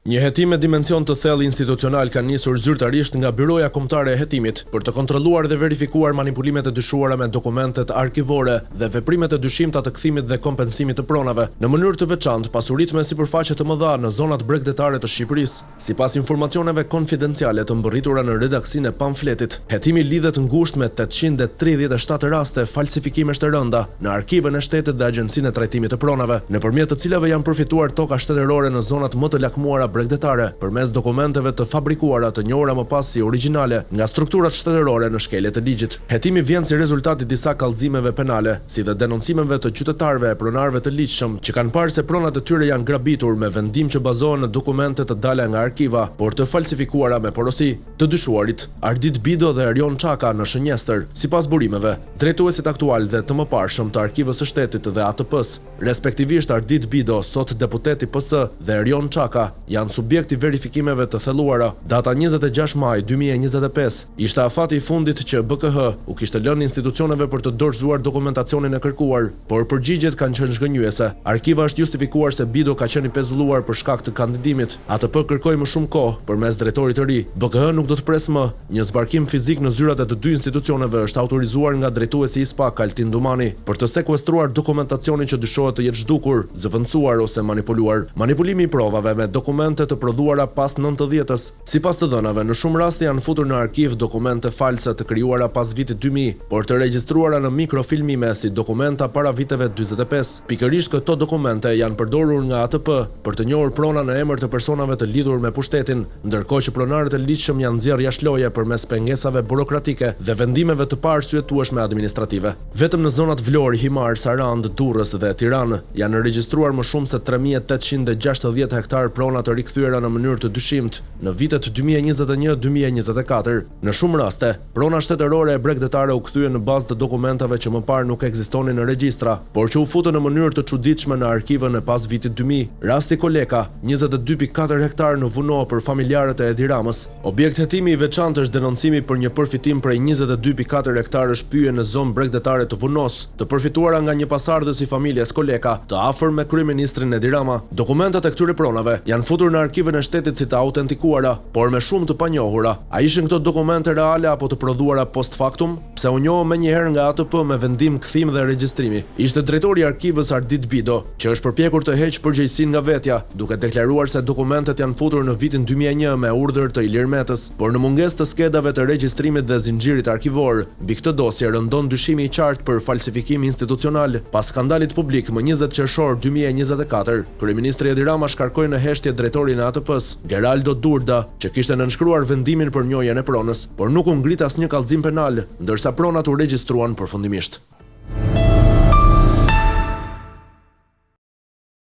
Një hetim me dimension të thellë institucional ka nisur zyrtarisht nga Byroja Kombëtare e Hetimit për të kontrolluar dhe verifikuar manipulimet e dyshuara me dokumentet arkivore dhe veprimet e dyshimta të kthimit dhe kompensimit të pronave, në mënyrë të veçantë pasuritë me sipërfaqe të mëdha në zonat bregdetare të Shqipërisë. Sipas informacioneve konfidenciale të mbërritura në redaksinë e pamfletit, hetimi lidhet ngushtë me 837 raste falsifikimesh të rënda në arkivën e shtetit dhe Agjencinë e Trajtimit të Pronave, nëpërmjet të cilave janë përfituar toka shtetërore në zonat më të lakmuara bregdetare përmes dokumenteve të fabrikuara të njohura më pas si origjinale nga strukturat shtetërore në shkelje të ligjit. Hetimi vjen si rezultat i disa kallëzimeve penale, si dhe denoncimeve të qytetarëve e pronarëve të ligjshëm që kanë parë se pronat e tyre janë grabitur me vendim që bazohen në dokumente të dala nga arkiva, por të falsifikuara me porosi. Të dyshuarit, Ardit Bido dhe Erion Çaka në Shënjestër, sipas burimeve, drejtuesit aktual dhe të mëparshëm të Arkivës së Shtetit dhe ATP-s, respektivisht Ardit Bido, sot deputeti PS, dhe Erion Çaka, janë subjekti verifikimeve të thelluara. Data 26 maj 2025 ishte afati i fundit që BKH u kishte lënë institucioneve për të dorëzuar dokumentacionin e kërkuar, por përgjigjet kanë qenë zhgënjyese. Arkiva është justifikuar se Bido ka qenë i pezulluar për shkak të kandidimit. ATP kërkoi më shumë kohë përmes drejtorit të ri. BKH nuk do të presë më. Një zbarkim fizik në zyrat e të dy institucioneve është autorizuar nga drejtuesi i SPAK Altin Dumani për të sekuestruar dokumentacionin që dyshohet të jetë zhdukur, zëvendësuar ose manipuluar. Manipulimi i provave me dokumente të prodhuara pas 90-s. Sipas të dhënave, në shumë raste janë futur në arkiv dokumente false të krijuara pas vitit 2000, por të regjistruara në mikrofilmime si dokumenta para viteve 45. Pikërisht këto dokumente janë përdorur nga ATP për të njohur prona në emër të personave të lidhur me pushtetin, ndërkohë që pronarët e ligjshëm janë nxjerrë jashtëloje përmes pengesave burokratike dhe vendimeve të parsyetueshme administrative. Vetëm në zonat Vlorë, Himar, Sarand, Durrës dhe Tiranë janë regjistruar më shumë se 3860 hektar prona të rikthyera në mënyrë të dyshimt në vitet 2021-2024. Në shumë raste, prona shtetërore e bregdetare u kthyen në bazë të dokumentave që më parë nuk ekzistonin në regjistra, por që u futën në mënyrë të çuditshme në arkivën e pas vitit 2000. Rasti Koleka, 22.4 hektar në Vuno për familjarët e Edi Ramës. Objekt hetimi i veçantë është denoncimi për një përfitim prej 22.4 hektarësh pyje në zonë bregdetare të Vunos, të përfituara nga një pasardhës i familjes Koleka, të afër me kryeministrin Edi Rama. Dokumentat e këtyre pronave janë futur në arkivën e shtetit si të autentikuara, por me shumë të panjohura. A ishin këto dokumente reale apo të prodhuara post factum? Pse u njohë menjëherë nga ATP me vendim kthim dhe regjistrimi? Ishte drejtori i arkivës Ardit Bido, që është përpjekur të heqë përgjegjësinë nga vetja, duke deklaruar se dokumentet janë futur në vitin 2001 me urdhër të Ilir Metës, por në mungesë të skedave të regjistrimit dhe zinxhirit arkivor, mbi këtë dosje rëndon dyshimi i qartë për falsifikim institucional. Pas skandalit publik më 20 qershor 2024, kryeministri Edi Rama shkarkoi në heshtje drejtorin e ATP-s, Geraldo Durda, që kishte nënshkruar vendimin për njohjen e pronës, por nuk u ngrit asnjë kallëzim penal, ndërsa pronat u regjistruan përfundimisht.